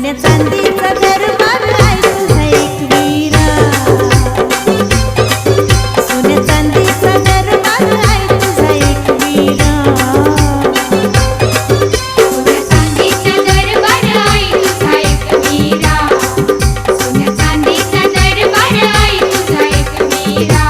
सोन्या चांदीचा दरबार आहे तुझा एकवीरा, सोन्या चांदीचा दरबार आहे तुझा एकवीरा, सोन्या चांदीचा दरबार आहे तुझा एकवीरा, सोन्या चांदीचा दरबार आहे तुझा एकवीरा.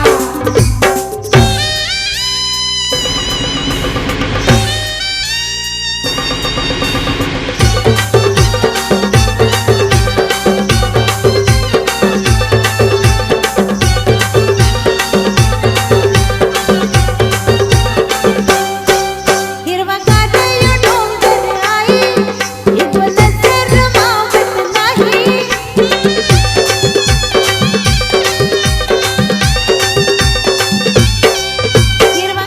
हिरवा काजळ डोंगर आहे इथं नजर मावत नाही, हिरवा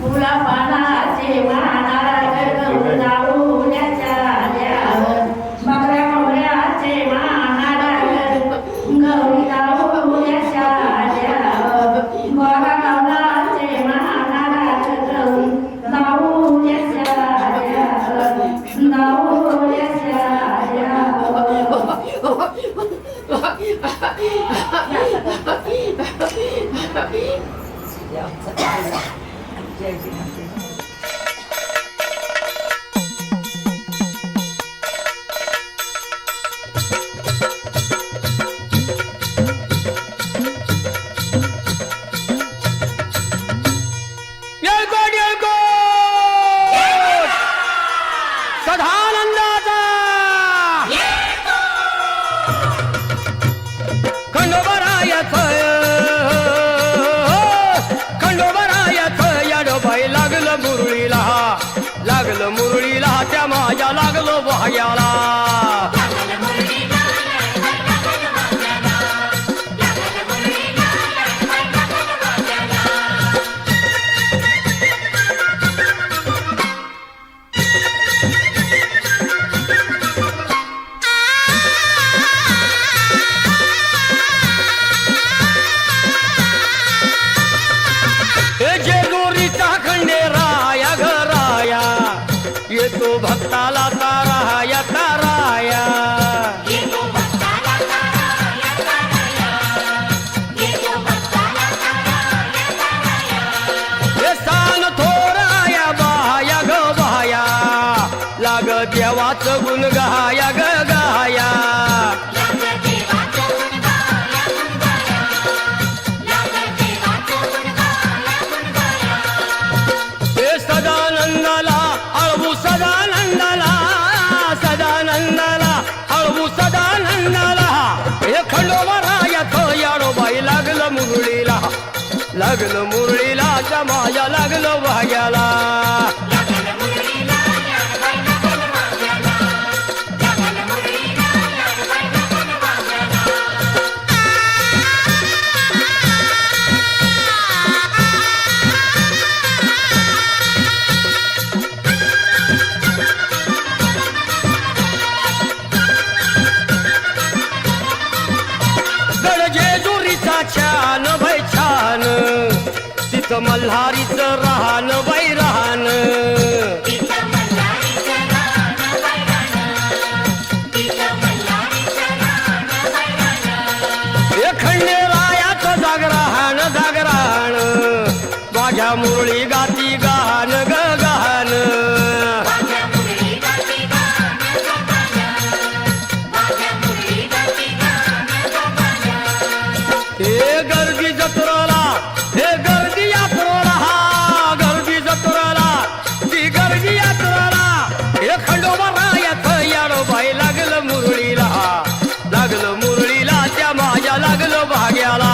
फुला पानाचे महानाग जाऊल्याच्या आल्यावर बकऱ्या मोऱ्याचे महानाग गौरी जाऊल्याच्या आल्यावर गोरा गावलाचे महानाग जाऊल्याच्या आल्यावर जाऊल्याच्या येळकोट येळकोट सदानंदाचा खंडोबरायाचं याडोबाई लागलं मुरळीला त्या माझ्या लागलो भाग्याला. जेजुरीचा खंडेराया घराया येतो भक्ताला ताराया ताराया. हे सांग थोराया बाया ग बाया लाग देवाचं गुण गाया ग गाया. सदानंदाला अळवू सदानंदाला सदानंदाला अळवू सदानंदाला हे खंडोबरायाचं याडोबाई लागलं मुरळीला त्या माझ्या लागलं भाग्याला. जेजुरीचा छान भय छान तिथं मल्हारीचं राहण बाई राहण. हे खंडेरायाचं जागरण जागरण माझ्या मुरळी गाती गान ग गान. हे गर्दी जत्रेला हे गर्दी यात्रेला हा गर्दी जत्रेला ती गर्दी यात्रेला हे खंडोबरायाचं याडोबाई लागलं मुरळीला त्या माझ्या लागलं भाग्याला.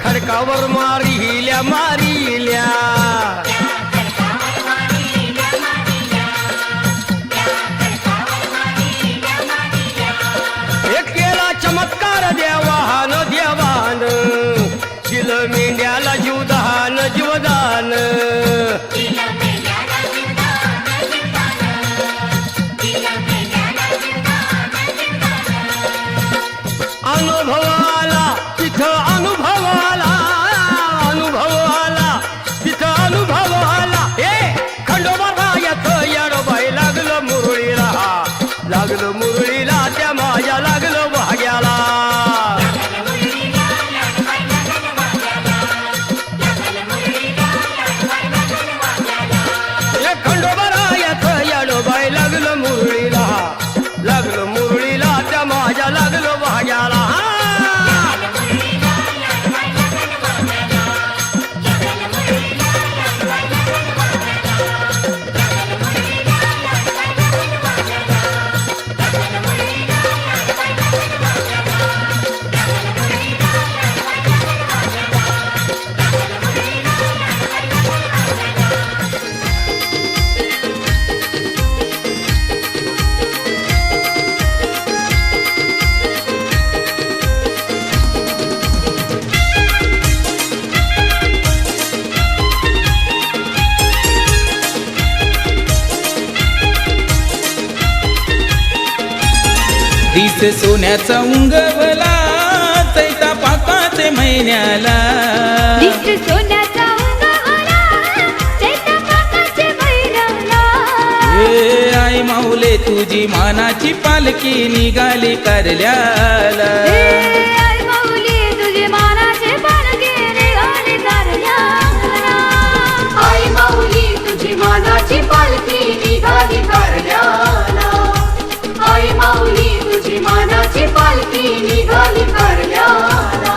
खडकावर मारिल्या मारिल्या एक केला चमत्कार देवान देवान दिलं मेंढ्याला जीवदान जीवदान अनुभवाला तिथं अनुभवाला अनुभवाला तिथं अनुभवाला हे खंडोबा येत येडोबाई लागलं मुरळीला लागलं मुरळीला त्या माझ्या लागलं भाग्याला हे खंडोबा येत येडोबाई लागलं मुरळीला लागलं मुरळीला त्या माझ्या लागलं भाग्याला दिस सोन्याचा उंगवला चैता पाकाचे महिन्याला दिस सोन्याचा उंगवला चैता पाकाचे महिन्याला हे आई माऊले तुझी मानाची पालखी निघाली कारल्याला आई माऊली तुझी मानाचे पालखी निघाली कारल्याला आई माऊली तुझी मानाची पालखी निघाली कारल्याला आई माऊली तुझी मानाची पालखी निघाली कारल्याला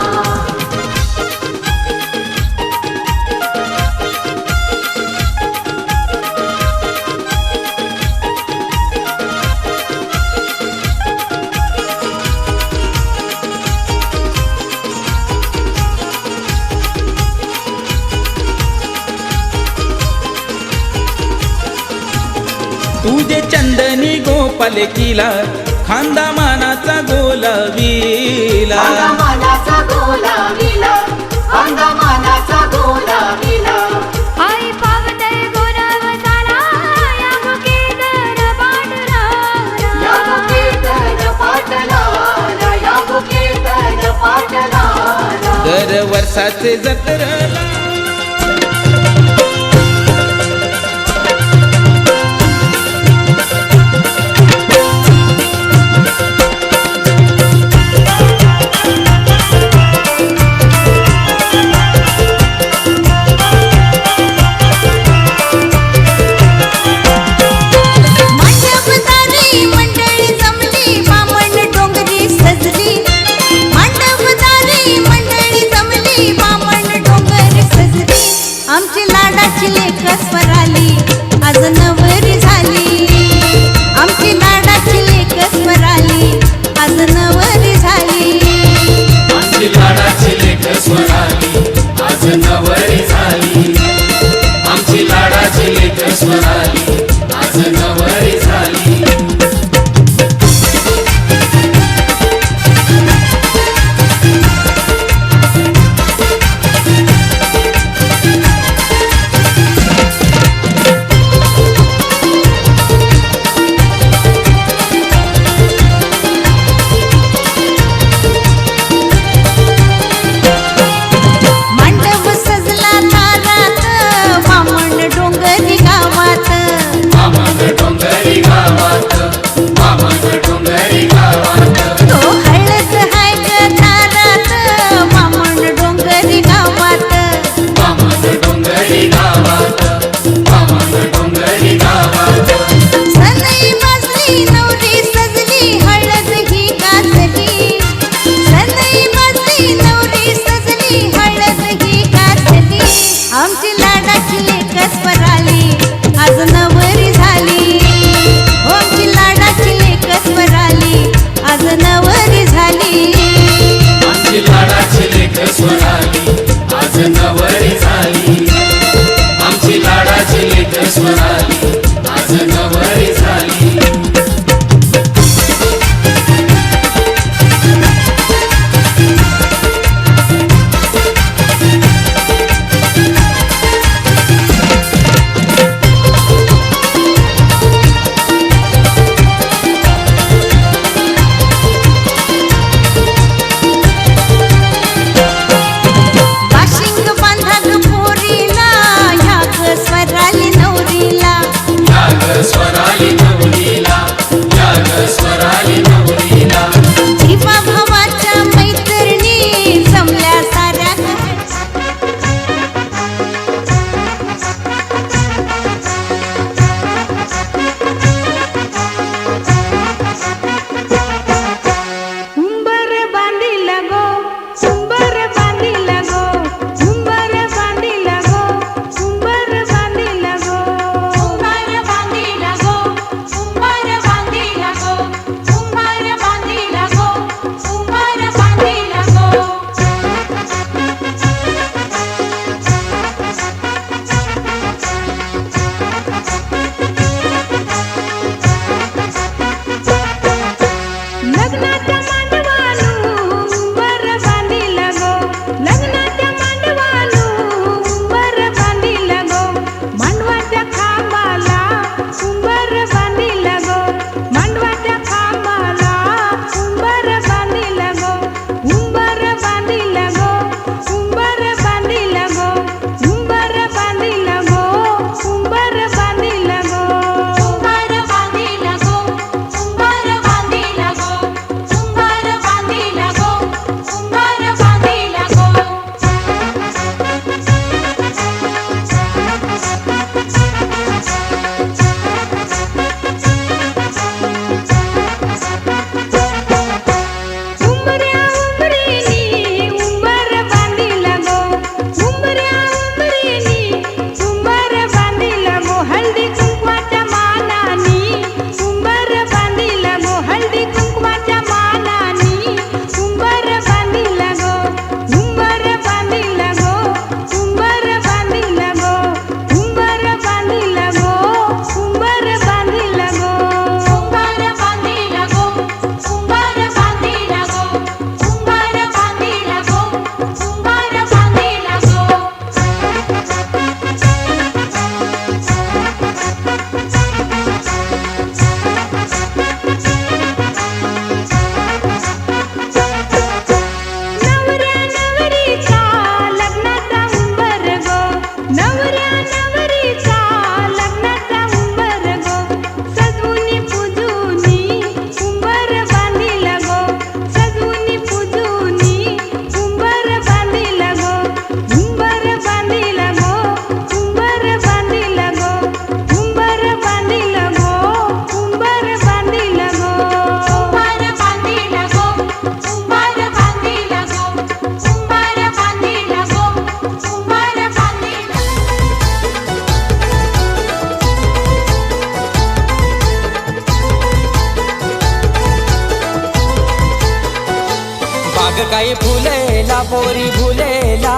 तुझे चंदनी गोपाल किला खांदा मानाचा गोलाविला मानाचा गोलाविला मानाचा गोलाविला आई पावते गुणवताला या मुकेतर पाटला या मुकेतर पाटला या मुकेतर पाटला दर वर्षाचे जत्रला मंडपदारी मंडळी जमली बामण डोंगरी सजली मंडपदारी मंडळी जमली बामण डोंगरी काही फुलेला पोरी भुलेला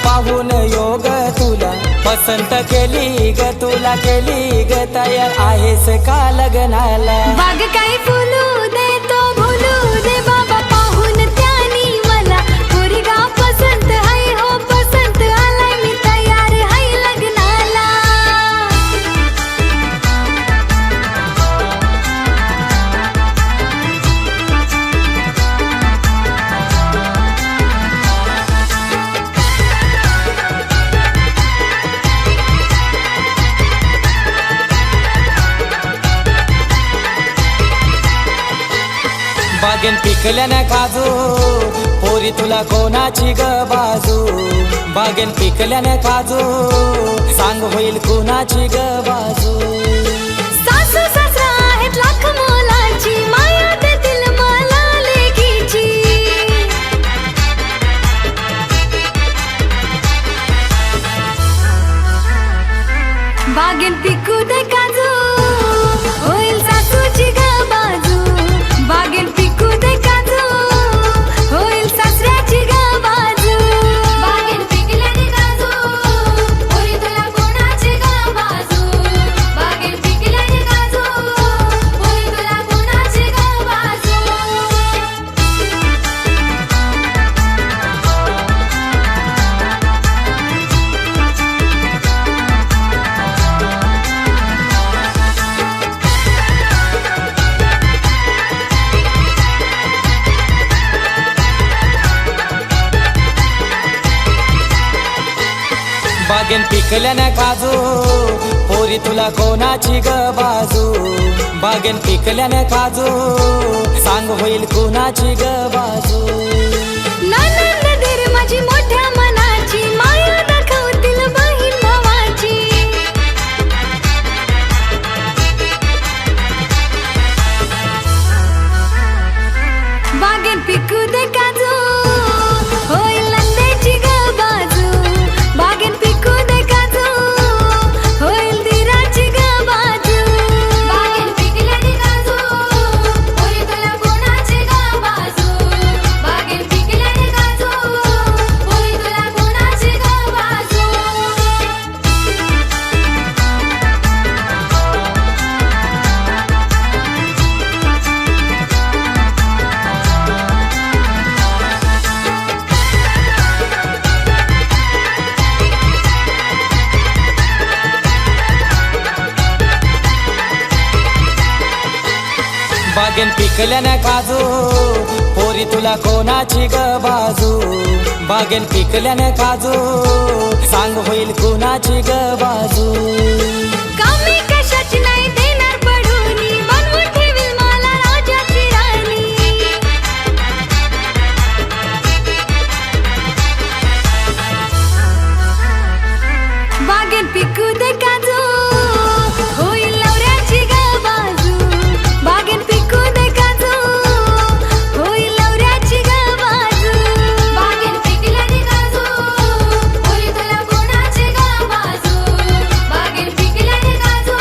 पाहून योग तुला पसंत केली ग तुला केली ग तयार आहेस का लग्नाला बाग काही फुलू दे तो भुलू दे बाबा पाहून त्यानी मला पोरगा पसंत आहे हो पसंत आलाय मी तयार आहे लग्नाला बागेन पिकल्यानं काजू पोरी तुला कोणाची ग बाजू बागेन पिकल्यानं काजू सांग होईल कोणाची ग बाजू सासू सासरा आहेत लाख मोलाची माया देतील मला लेकीची बागेन पिकू दे काजू होईल सासूची ग बाजू बागेन पिकू दे काजू होईल सासऱ्याची ग बाजू बागेन पिकल्याने काजू पोरी तुला कोणाची ग बाजू बागेन पिकल्याने काजू पोरी तुला कोणाची ग बाजू बागेन पिकल्यानं काजू पोरी तुला कोणाची ग बाजू बागेन पिकल्यानं काजू सांग होईल कोणाची ग बाजू ननंद दीर माझी मोठ्या मनाची माया दाखवतील बहीण भावाची बागेन पिकू दे काजू होईल नंदेची ग बाजू बागेन पिकू दे काजू होईल दिराची ग बाजू बागेन पिकल्याने काजू पोरी तुला कोणाची ग बाजू बागेन पिकल्याने काजू पोरी तुला कोणाची ग बाजू बागेन पिकल्यानं काजू पोरी तुला कोणाची ग बाजू बागेन पिकल्यानं काजू सांग होईल कोणाची ग बाजू कमी कशाची नाही देणार पडूनी बनवून ठेवील मला राजाची राणी बागेन पिकू दे काजू होईल नवऱ्याची ग बाजू बागेन पिकू दे काजू होईल नवऱ्याची ग बाजू बागेन पिकल्याने काजू पोरी तुला कोणाची ग बाजू बागेन पिकल्याने काजू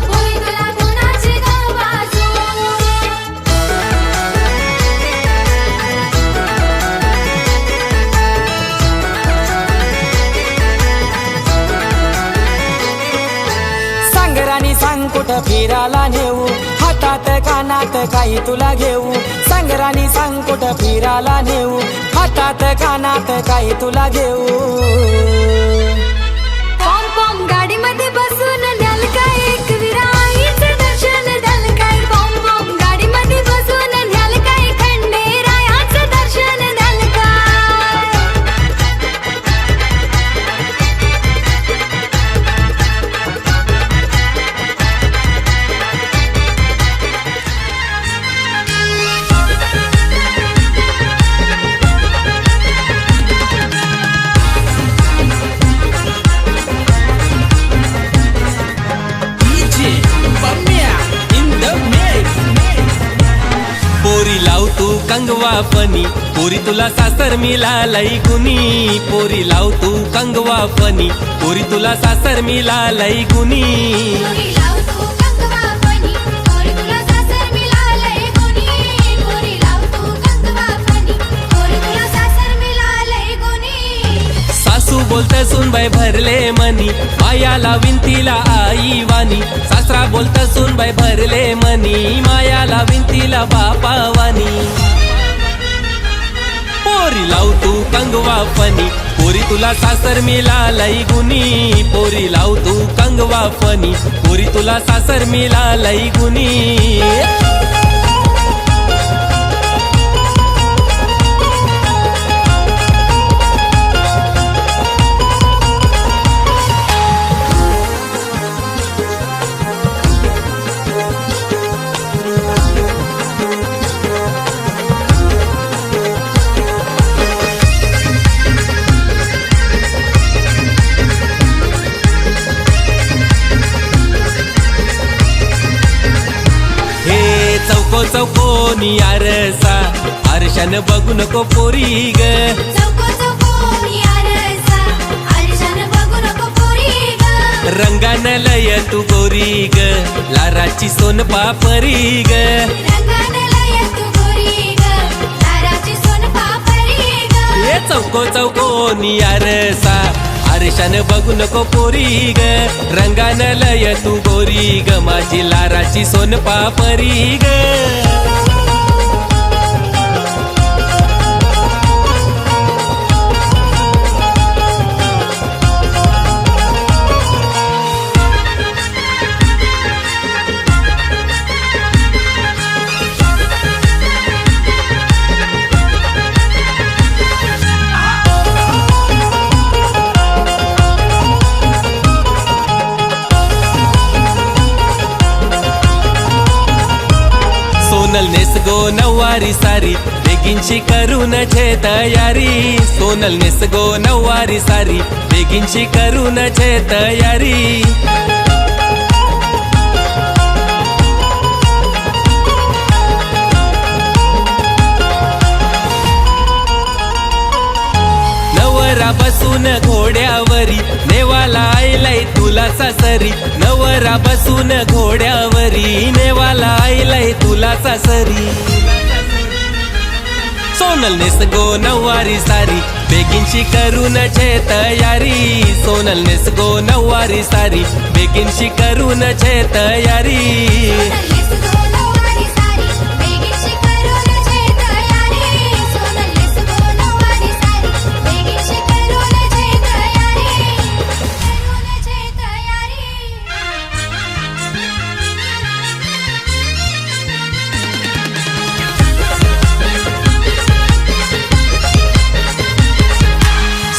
पोरी तुला कोणाची ग बाजू सांग राणी सांग कुठं फिरायला नेऊ हातात कानात काही तुला घेऊ सांग राणी सांग कुठं फिरायला नेऊ हातात कानात काही तुला घेऊ पॉम पॉम गाडीमध्ये बसून द्याल काय एक विराईचं दर्शन द्याल काय पॉम पॉम गाडीमध्ये बसून द्याल काय खंडेरायाचं दर्शन द्याल काय पोरी लाव तू कंगवा फनी पोरी तुला सासर मिळालय गुनी पोरी लाव तू कंगवा फनी पोरी तुला सासर मिळालय गुनी पोरी लाव तू कंगवा फनी पोरी तुला सासर मिळालंय कोणी पोरी लाव तू कंगवा फनी पोरी बोलत सुनबाई भरले मनी, मायाला विंतीला आई वाणी. सासरा बोलत सुनबाई भरले मनी, मायाला विंतीला बापा वाणी. पोरी लाव तू कंगवा फनी, पोरी तुला सासर मिळालंय गुनी. पोरी लाव तू कंगवा फनी, पोरी तुला सासर मिळालंय गुनी. चौकोनी आरसा, आरशान बघू नको पोरी ग. चौको चौकोनी आरसा, आरशान बघू नको पोरी ग. रंगान लय तू गोरी ग, लाराची सोन पापरी ग. रंगान लय तू गोरी ग, लाराची सोन पापरी ग. हे चौकोनी आरसा, आरशान बघू नको पोरी ग. रंगान लय तू गोरी ग, माझी लाराची सोन पापरी ग. सोनल नेस गो नऊवारी सारी, बेगिनची करून छे तयारी. सोनल नेस गो नऊवारी सारी, बेगिनची करून छे तयारी. नवरा बसून घोड्यावरी, नेवाला आयलाय तुला सासरी. नवरा बसून घोड्यावरी, नेवाला आयलाय तुला सासरी. सोनल नेस गो नऊवारी सारी, बेगिनची करून छे तयारी. सोनल नेस गो नऊवारी सारी, बेगिनची करून छे तयारी.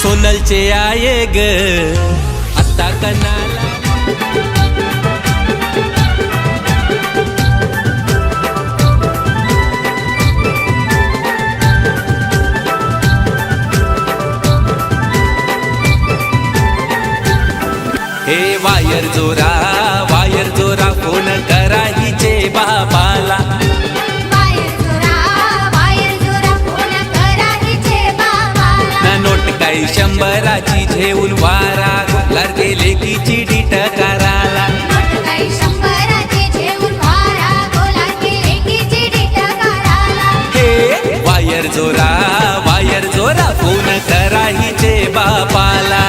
सोनलचे आये ग आता कनाला. हे वायर जोरा फोन करा हिचे बाबाला. ना नोट काही 100ची घेऊन वारा, घोगलार गेले की चिडी टकाराला. हे वायर जोरा फोन करा हिचे बापाला.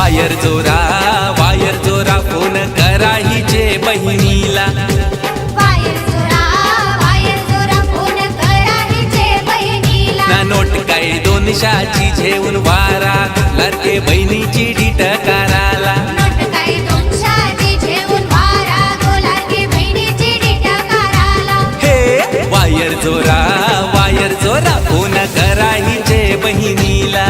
वायर जोरा फोन करा हिचे बहिणीला. ना नोट काय 200ची घेऊन वारा, घोगलार के बहिणीची डीट कराला. हे वायर जोरा फोन करा हिचे बहिणीला.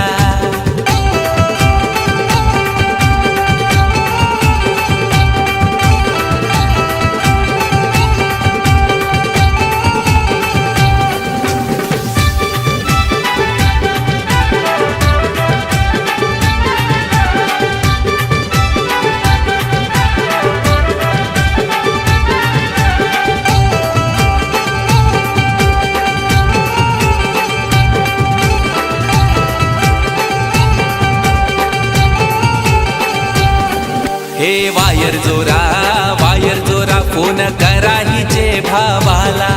हे वायर जोरा फोन करा हिचे भावाला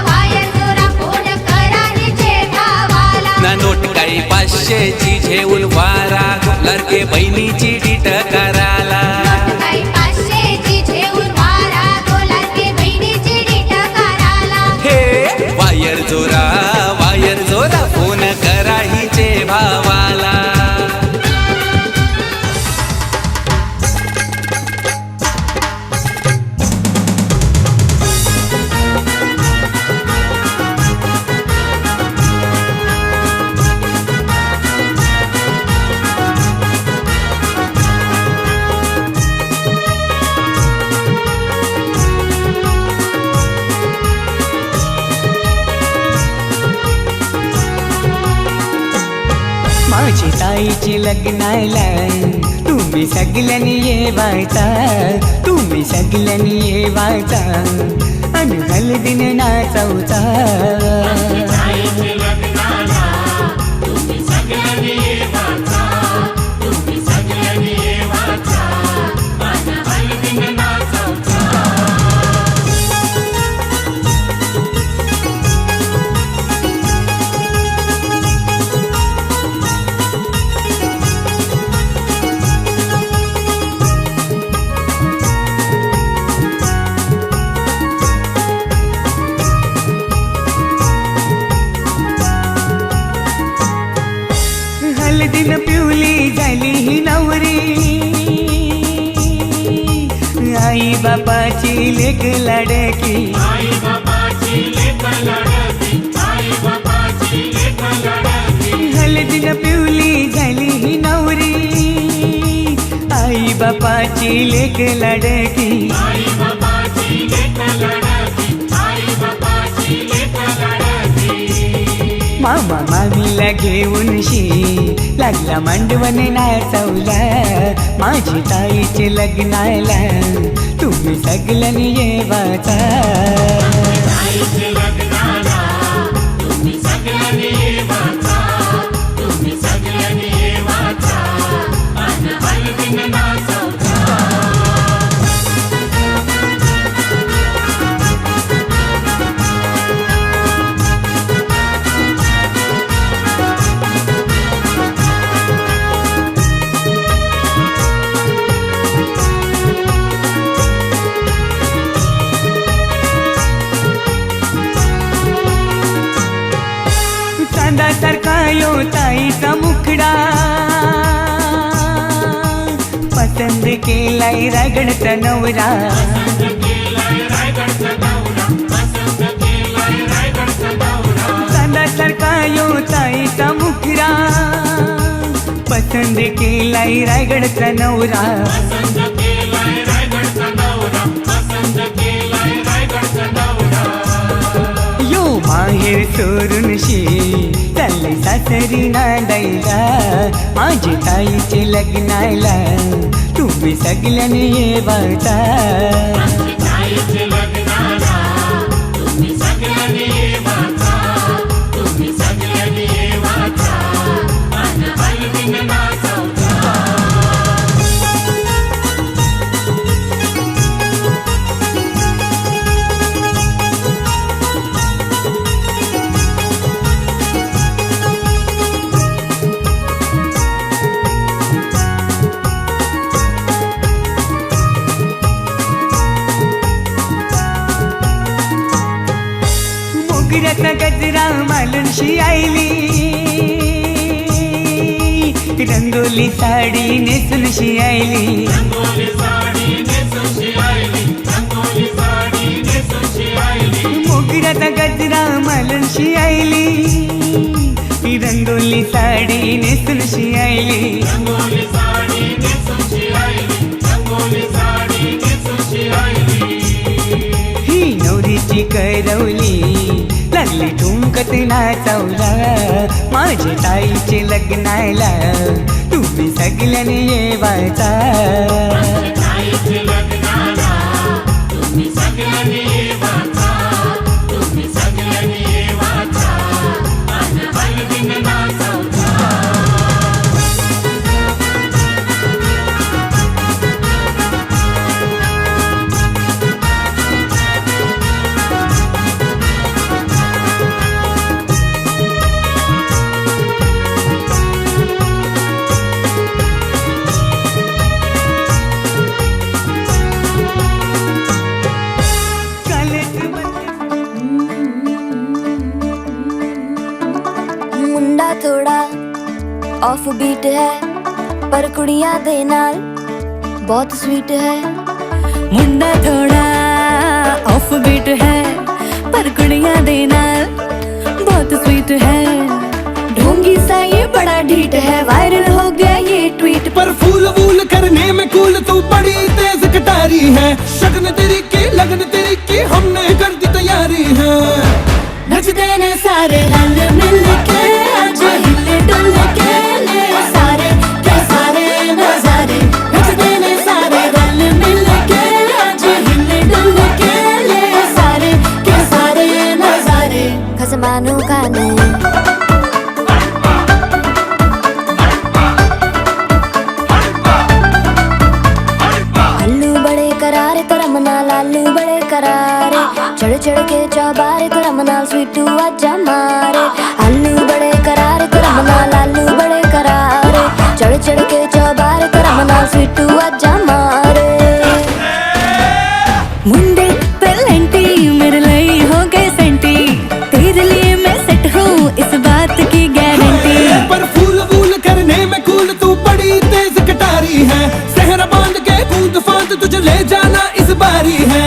वायर जोरा फोन करा हिचे भावाला ना नोट काही 500ची झेऊन वारा लडके बहिणीची डीट कराला काही 500ची झेऊन वारा लडके बहिणीची डीट कराला हे वायर जोरा फोन करा हिचे भावाला माझी ताईची लग्नाला तुम्ही सगळ्यांनी येवायचा तुम्ही सगळ्यांनी येवायचा अन हलदीन नाचवचा हलदीन पिवली झाली ही नवरी आई बापाची लेक लाडकी हलदीन पिवली झाली ही नवरी आई बापाची लेक लाडकी मामा मामीला घेऊन लागला मांडवण नाचवला माझी ताईचे लग्नाला तुम्ही सगळ्यांनी येवाचा चांदासारखा यो ताईचा मुखडा पसंद केलाय रायगडचा नवरा चांदासारखा यो ताईचा मुखडा पसंद केलाय रायगडचा नवरा यो माहेर सोडून चालले सासरी नांदायला माझी ताईचे लग्नाला तुम्ही सगळ्यांनी येवाचा मोगऱ्याचा गजरा मालूनशी आईली रंगोली साडी नेसूनशी आईली मोगऱ्याचा गजरा मालूनशी आईली रंगोली साडी नेसूनशी आईली ही नवरीची करवली लागली ठुमकत नाचवला माझ्या ताईचे लग्नाला तुम्ही सगळ्यांनी येवायचा ऑफ बीट है पर कुड़ियां दे नाल बहुत स्वीट है। मुंडा थोड़ा ऑफ बीट है पर कुड़ियां दे नाल बहुत स्वीट है। ढोंगी सा ये बड़ा ढीठ है, वायरल हो गया ये ट्वीट। पर फूल वूल करने में कूल तू बड़ी तेज कटारी है। शगन तेरी की लगन तेरी की हमने कर दी तैयारी है। नचते ने सारे रल मिल के आज हिले डुल के ले सारे के सारे नजारे। नचते ने सारे रल मिल के आज हिले डुल के ले सारे के सारे नजारे। खसमानू खाने आलू बड़े करारे करम नाल आलू बड़े करारे। चढ़ चढ़ के चौबारे करम नाल स्वीटू आजा मारे। आलू बड़े करारे करम नाल आलू बड़े करारे। चढ़ चढ़ के चौबारे करम नाल स्वीटू आजा मारे। मुंडे पेलेंटी मेरे लिए हो गए सेंटी, तेरे लिए मैं सेट हूँ इस बात की गारंटी। पर फूल वूल करने में कूल तू बड़ी तेज कटारी है। सहरा बांध के कूद फांद तुझे ले जाना इस बारी है।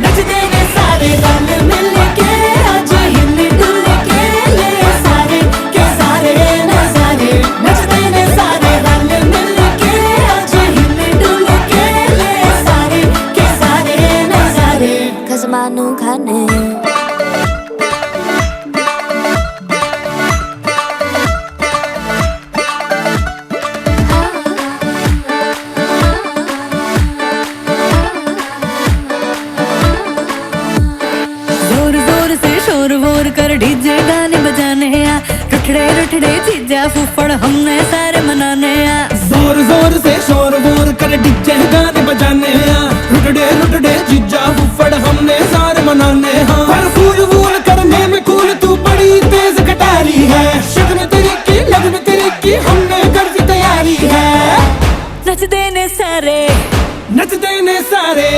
नचते ने सारे रल मिल के आज हिले डुल के ले सारे के सारे नजारे। नचते ने सारे रल मिल के आज हिले डुल के ले सारे के सारे नजारे। खसमानू खाने जोर जोर से शोर वोर कर डीजे गाने बजाने आ। रुठड़े रुठड़े चीजा फूफड़ हमने सारे मनाने आ। जोर जोर से शोर वोर कर डीजे गाने बजाने हैं। रुटड़े रुटड़े जीजा फुफड़ हमने सारे मनाने हैं। पर फूल वूल करने में कूल तू बड़ी तेज कटारी है। शगन तेरी की लगन तेरी की हमने कर दी तैयारी है। नचते ने सारे नचते ने सारे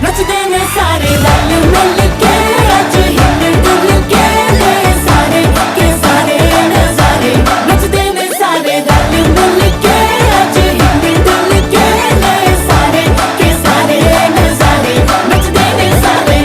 नचते ने सारे रल मिल के आज हिले डुल के ले सारे के सारे नजारे। नचते ने सारे रल मिल के आज हिले डुल के ले सारे के सारे नजारे। नचते ने सारे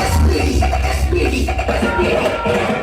SPD, SPD, SPD.